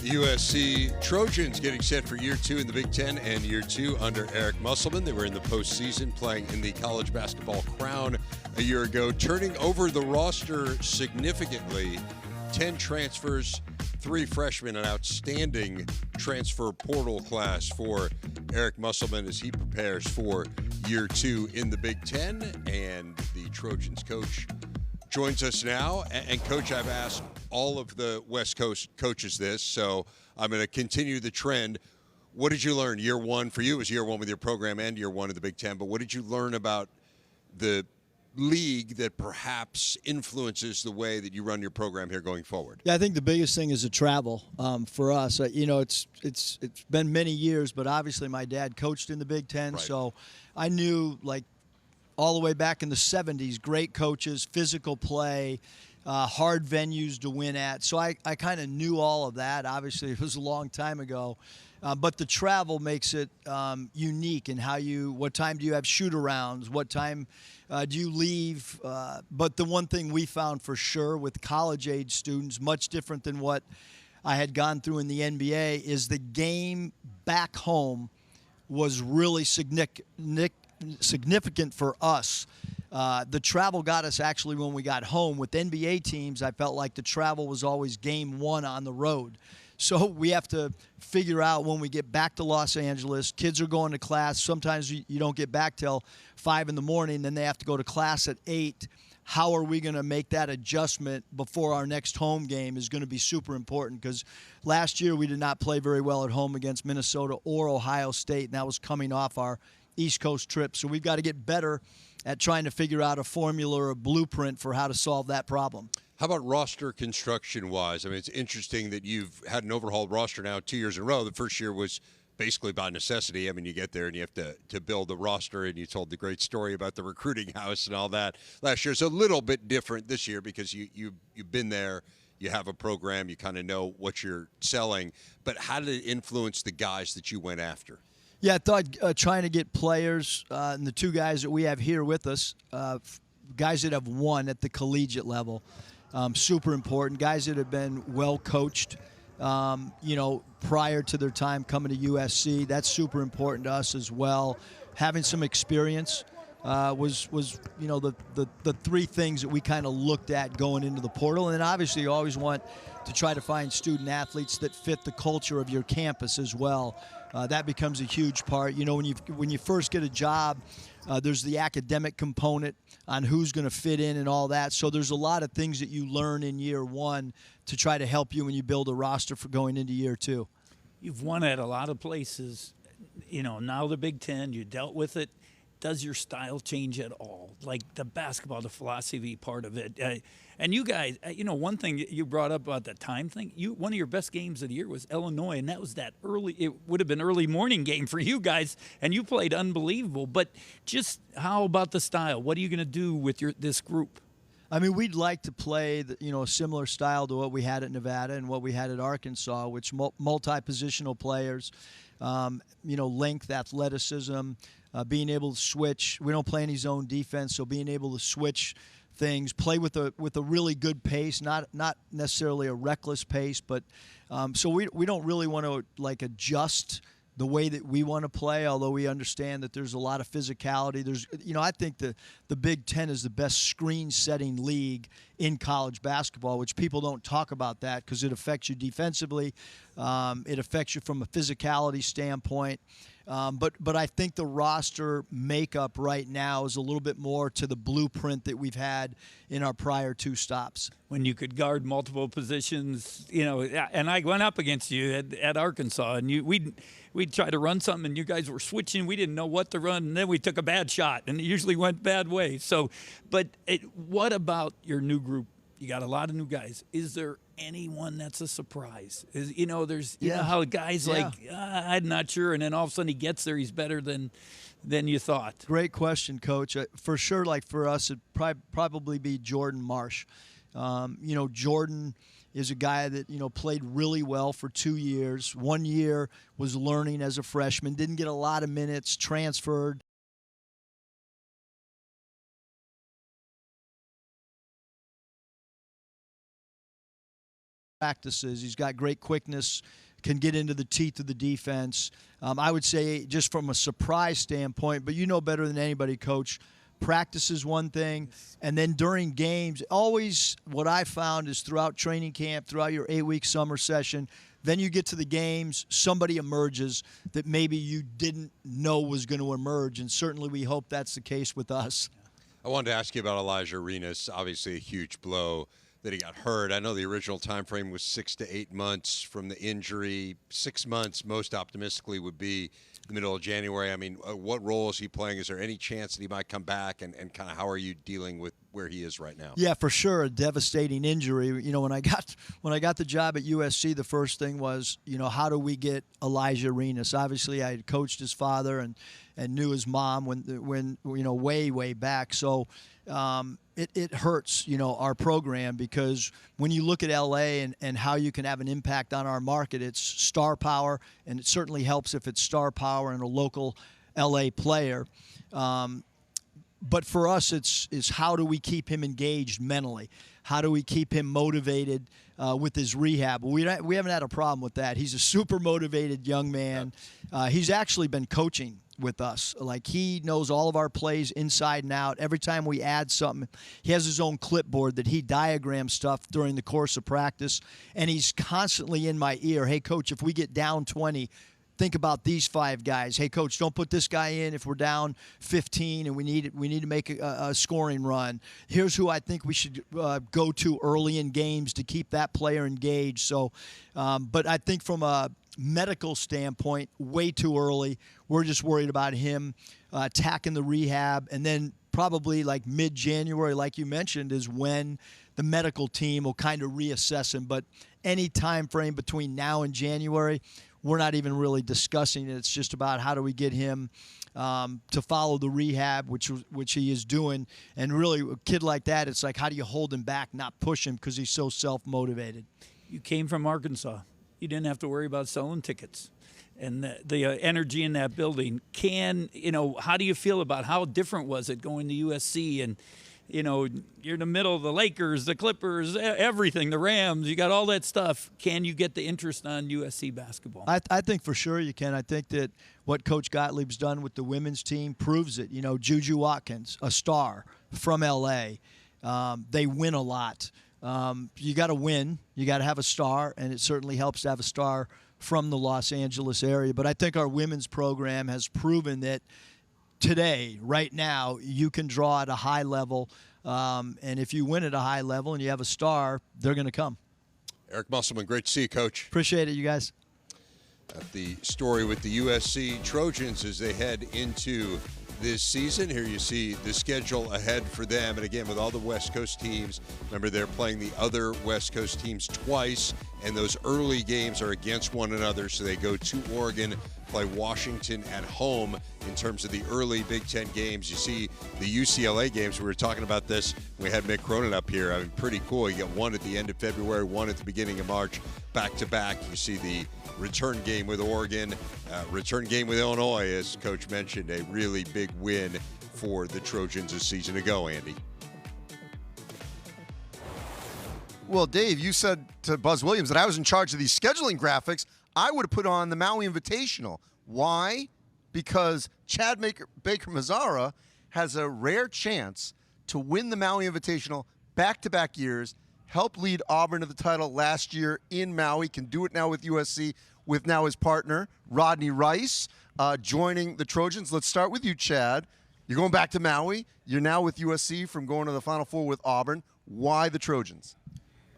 USC Trojans getting set for year two in the Big Ten and year two under Eric Musselman. They were in the postseason playing in the college basketball crown a year ago, turning over the roster significantly. 10 transfers, 3 freshmen, an outstanding transfer portal class for Eric Musselman as he prepares for year two in the Big Ten. And the Trojans coach joins us now. And Coach, I've asked all of the West Coast coaches this, so I'm going to continue the trend. What did you learn year one for you? It was year one with your program and year one of the Big Ten, but what did you learn about the league that perhaps influences the way that you run your program here going forward? Yeah, I think the biggest thing is the travel for us. It's been many years, but obviously my dad coached in the Big Ten, right. So I knew, like, all the way back in the 70s, great coaches, physical play, hard venues to win at. So I kind of knew all of that. Obviously, it was a long time ago. But the travel makes it unique in what time do you have shoot-arounds, what time do you leave. But the one thing we found for sure with college-age students, much different than what I had gone through in the NBA, is the game back home was really significant for us. The travel got us actually when we got home. With NBA teams, I felt like the travel was always game one on the road. So we have to figure out when we get back to Los Angeles, kids are going to class. Sometimes you don't get back till 5 in the morning, then they have to go to class at 8. How are we going to make that adjustment before our next home game is going to be super important, because last year we did not play very well at home against Minnesota or Ohio State, and that was coming off our East Coast trip. So we've got to get better at trying to figure out a formula or a blueprint for how to solve that problem. How about roster construction-wise? I mean, it's interesting that you've had an overhauled roster now 2 years in a row. The first year was basically by necessity. I mean, you get there and you have to build a roster, and you told the great story about the recruiting house and all that last year. It's a little bit different this year because you've been there, you have a program, you kind of know what you're selling. But how did it influence the guys that you went after? Yeah, I thought trying to get players, and the 2 guys that we have here with us, guys that have won at the collegiate level, super important. Guys that have been well coached, prior to their time coming to USC. That's super important to us as well. Having some experience was the 3 things that we kind of looked at going into the portal. And then obviously you always want to try to find student athletes that fit the culture of your campus as well. That becomes a huge part. When you first get a job, there's the academic component on who's going to fit in and all that. So there's a lot of things that you learn in year one to try to help you when you build a roster for going into year two. You've won at a lot of places. Now the Big Ten, you dealt with it. Does your style change at all? Like the basketball, the philosophy part of it. And you guys, one thing you brought up about the time thing, one of your best games of the year was Illinois, and that was that early, it would have been early morning game for you guys, and you played unbelievable. But just how about the style? What are you going to do with this group? I mean, we'd like to play a similar style to what we had at Nevada and what we had at Arkansas, which multi-positional players, length, athleticism, being able to switch. We don't play any zone defense, so being able to switch things, play with a really good pace, not necessarily a reckless pace, but so we don't really want to adjust the way that we want to play, although we understand that there's a lot of physicality. I think the Big Ten is the best screen-setting league in college basketball, which people don't talk about that because it affects you defensively. It affects you from a physicality standpoint. But I think the roster makeup right now is a little bit more to the blueprint that we've had in our prior 2 stops. When you could guard multiple positions, and I went up against you at Arkansas, and we'd try to run something, and you guys were switching. We didn't know what to run, and then we took a bad shot, and it usually went bad way. So, what about your new group? You got a lot of new guys. Is there anyone that's a surprise? There's how guys I'm not sure, and then all of a sudden he gets there, he's better than you thought. Great question, Coach. For sure, for us, it'd probably be Jordan Marsh. Jordan is a guy that played really well for 2 years. 1 year was learning as a freshman, didn't get a lot of minutes, transferred. practices. He's got great quickness, can get into the teeth of the defense. I would say just from a surprise standpoint, but you know better than anybody, Coach, practice is one thing, and then during games, always what I found is throughout training camp, throughout your 8-week summer session, then you get to the games, somebody emerges that maybe you didn't know was going to emerge, and certainly we hope that's the case with us. I wanted to ask you about Elijah Arenas. Obviously a huge blow that he got hurt. I know the original time frame was 6 to 8 months from the injury. 6 months, most optimistically, would be the middle of January. I mean, what role is he playing? Is there any chance that he might come back? And kind of how are you dealing with where he is right now? Yeah, for sure, a devastating injury. You know, when I got the job at USC, the first thing was, you know, how do we get Elijah Arenas? Obviously, I had coached his father and knew his mom when you know, way back. So it hurts, you know, our program, because when you look at LA and how you can have an impact on our market, it's star power, and it certainly helps if it's star power and a local LA player. But for us, it's how do we keep him engaged mentally? How do we keep him motivated with his rehab? We haven't had a problem with that. He's a super motivated young man. He's actually been coaching with us. Like, he knows all of our plays inside and out. Every time we add something, he has his own clipboard that he diagrams stuff during the course of practice, and he's constantly in my ear. Hey, Coach, if we get down 20, think about these 5 guys. Hey, Coach, don't put this guy in if we're down 15 and we need to make a scoring run. Here's who I think we should go to early in games to keep that player engaged. So, but I think from a medical standpoint, way too early. We're just worried about him attacking the rehab, and then probably like mid-January, like you mentioned, is when the medical team will kind of reassess him. But any time frame between now and January, we're not even really discussing it. It's just about how do we get him to follow the rehab, which he is doing. And really, a kid like that, it's like, how do you hold him back, not push him, because he's so self-motivated. You came from Arkansas. You didn't have to worry about selling tickets. And the energy in that building. How do you feel about how different was it going to USC? And, you know, you're in the middle of the Lakers, the Clippers, everything, the Rams. You got all that stuff. Can you get the interest on USC basketball? I think for sure you can. I think that what Coach Gottlieb's done with the women's team proves it. You know, Juju Watkins, a star from L.A. They win a lot. You got to win. You got to have a star, and it certainly helps to have a star from the Los Angeles area. But I think our women's program has proven that today, right now, you can draw at a high level, and if you win at a high level and you have a star, they're going to come. Eric Musselman, great to see you, Coach. Appreciate it, you guys. At the story with the USC Trojans as they head into this season. Here you see the schedule ahead for them. And again, with all the West Coast teams, remember they're playing the other West Coast teams twice, and those early games are against one another. So they go to Oregon, play Washington at home in terms of the early Big Ten games. You see the UCLA games. We were talking about this. We had Mick Cronin up here. I mean, pretty cool. You get one at the end of February, one at the beginning of March, back-to-back. You see the return game with Oregon, return game with Illinois, as Coach mentioned, a really big win for the Trojans a season ago, Andy. Well, Dave, you said to Buzz Williams that I was in charge of these scheduling graphics. I would have put on the Maui Invitational. Why? Because Chad Baker-Mazara has a rare chance to win the Maui Invitational back-to-back years, helped lead Auburn to the title last year in Maui, can do it now with USC, with now his partner, Rodney Rice, joining the Trojans. Let's start with you, Chad. You're going back to Maui. You're now with USC from going to the Final Four with Auburn. Why the Trojans?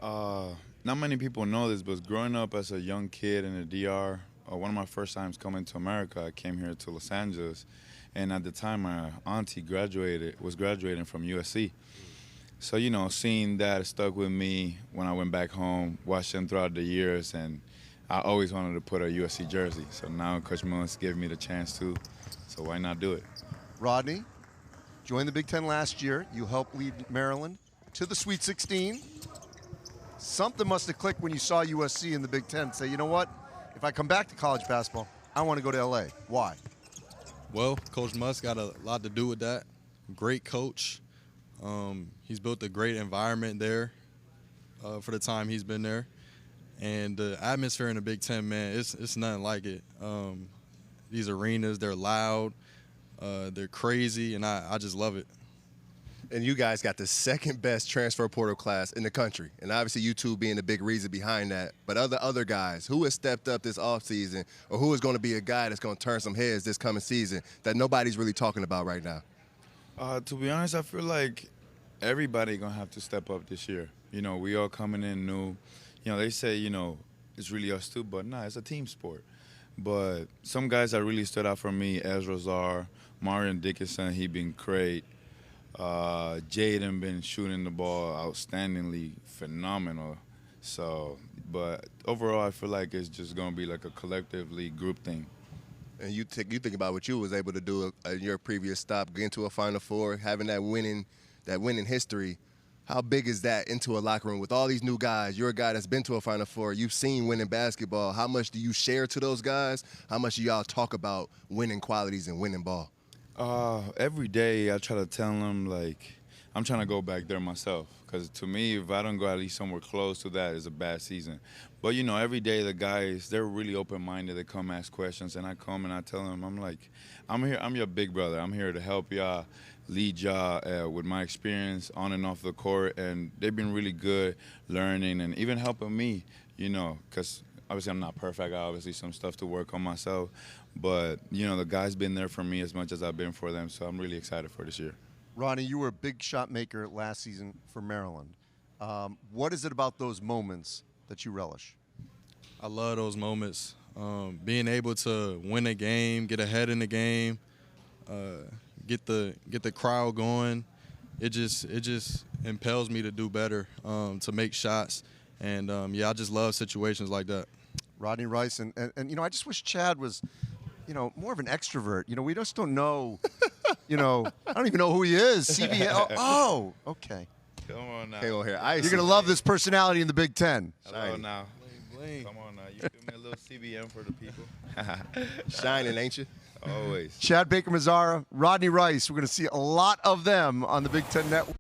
Not many people know this, but growing up as a young kid in the DR, one of my first times coming to America, I came here to Los Angeles, and at the time my auntie was graduating from USC. So, you know, seeing that stuck with me when I went back home, watched them throughout the years, and I always wanted to put a USC jersey. So now Coach Mullins gave me the chance to, so why not do it? Rodney, joined the Big Ten last year. You helped lead Maryland to the Sweet 16. Something must have clicked when you saw USC in the Big Ten. Say, you know what? If I come back to college basketball, I want to go to L.A. Why? Well, Coach Musk got a lot to do with that. Great coach. He's built a great environment there for the time he's been there. And the atmosphere in the Big Ten, man, it's nothing like it. These arenas, they're loud, they're crazy, and I just love it. And you guys got the second best transfer portal class in the country. And obviously you two being the big reason behind that. But other guys, who has stepped up this offseason, or who is going to be a guy that's going to turn some heads this coming season that nobody's really talking about right now? To be honest, I feel like everybody going to have to step up this year. You know, we all coming in new. You know, they say, you know, it's really us two, but nah, it's a team sport. But some guys that really stood out for me, Ezra Czar, Marion Dickinson, he been great. Jaden been shooting the ball outstandingly, phenomenal. So, but overall, I feel like it's just gonna be like a collectively group thing. And you think about what you was able to do in your previous stop, getting to a Final Four, having that winning history. How big is that into a locker room with all these new guys? You're a guy that's been to a Final Four. You've seen winning basketball. How much do you share to those guys? How much do y'all talk about winning qualities and winning ball? Every day I try to tell them, like, I'm trying to go back there myself. Because to me, if I don't go at least somewhere close to that, it's a bad season. But, you know, every day the guys, they're really open-minded. They come ask questions, and I come and I tell them, I'm like, I'm here. I'm your big brother. I'm here to help y'all, lead y'all with my experience on and off the court. And they've been really good learning and even helping me, you know, because obviously I'm not perfect. I got obviously some stuff to work on myself. But, you know, the guys been there for me as much as I've been for them, so I'm really excited for this year. Rodney, you were a big shot maker last season for Maryland. What is it about those moments that you relish? I love those moments. Being able to win a game, get ahead in the game, get the crowd going. It just impels me to do better, to make shots, and yeah, I just love situations like that. Rodney Rice, and you know, I just wish Chad was, you know, more of an extrovert. You know, we just don't know. You know, I don't even know who he is. CBS. Oh, okay. Come on now. Hang on here. You're gonna love this personality in the Big Ten. Hello now. Bling. Come on now. You give me a little CBM for the people. Shining, ain't you? Always. Chad Baker-Mazara, Rodney Rice. We're gonna see a lot of them on the Big Ten Network.